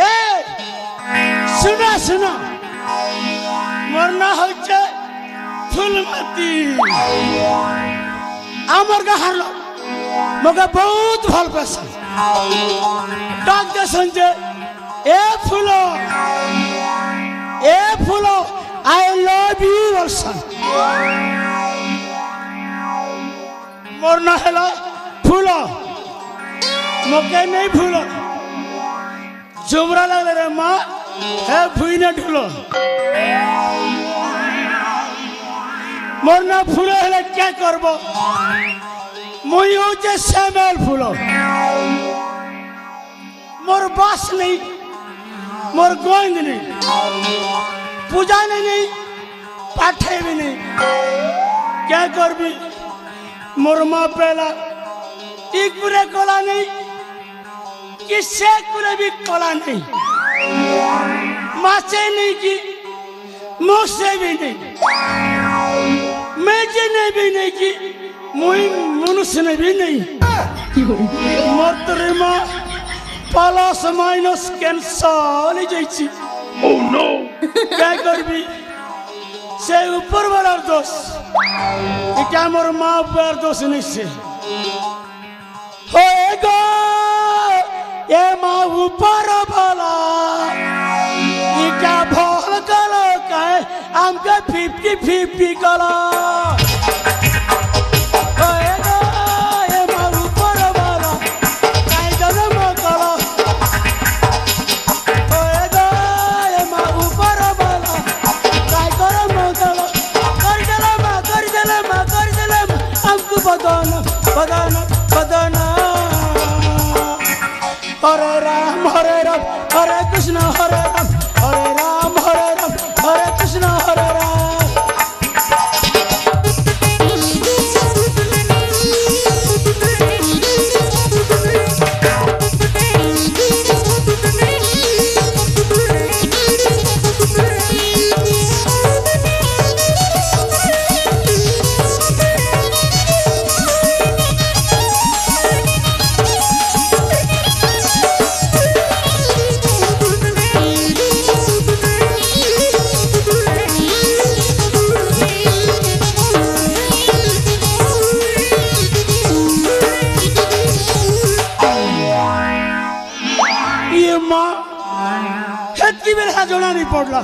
এ শোনা শোনা মোর না হচ্ছে ফুলমতি আমার গাহার লোক মগে বহুত ভাল পেছে ডাক দেন যে এ ফুল আই লভ ইউ বলছেন মোর না হলো ফুল মকে নেই ফুল जुमरा लग रे माँ है भूई ने ढूलो मोर ना फूलो है क्या करबो मुई हो जे सेमेल फूलो मोर बास नहीं मोर गोविंद नहीं पूजा नहीं पाठे भी नहीं क्या करबी मोर माँ पहला एक पूरे कोला नहीं किससे कुले भी कोला नहीं माँ से नहीं की मुँह से भी नहीं मेजे ने भी नहीं की मुई मनुष्य ने भी नहीं मोतरे माँ प्लस माइनस कैंसर ले जाइए oh no क्या करबी से ऊपर वाला दोष ये क्या मोर माँ ऊपर दोष नहीं से होएगा ये माँ ऊपर वाला ये क्या भोल कलो का है हमका 50-50 कलो होएगा ये माँ ऊपर वाला काहे जन्म कलो होएगा ये माँ ऊपर वाला काहे जन्म कलो कर जलम हमको बदाना हरे राम हरे कृष्ण हरे राम हरे कृष्ण हरे राम जोड़ा नहीं पड़ला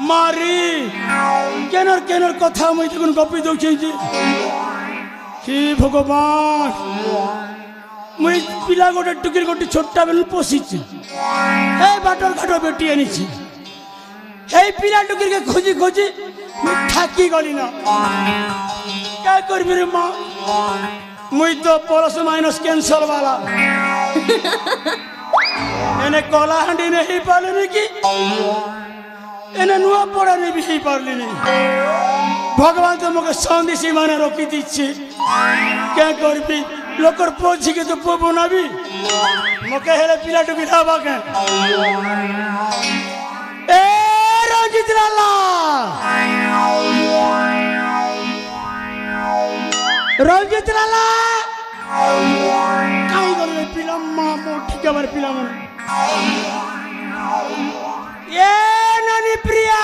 मारी केनर कथा मुई तक गपी दौचे कि भगवान मुई पिला गोटे टुकिर गोटे छोटा बेल पोषिची हे बाटर घाट बेटी आनी हे पिला टुकिर के खोजी ठाकी गली ना क्या करबी रे माँ मुई तो प्लस माइनस कैंसर वाला एने कोला हंडी नहीं पाले नहीं की एने नुआ पड़ा नहीं भी पारली नहीं भगवान तो मुझे सौंदेशी माने रोकी दीची क्या करबी लोकर पोछी के तो पो बनाबी मुझे हेले पिला टुकी धाबा के ए रंजित लाला काई गले पिला माँ मोटी के बारे पिला मन ये नानी प्रिया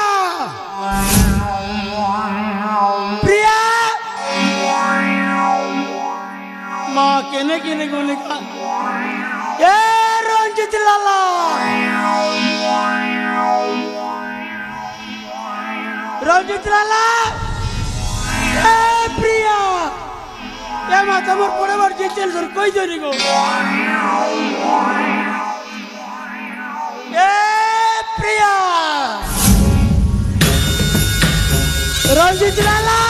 माँ केने गोने का ये रंजित लाला ए प्रिया ये माँ तमर पड़े बार जेचल सर कोई जोरी को ए प्रिया रंजित लाला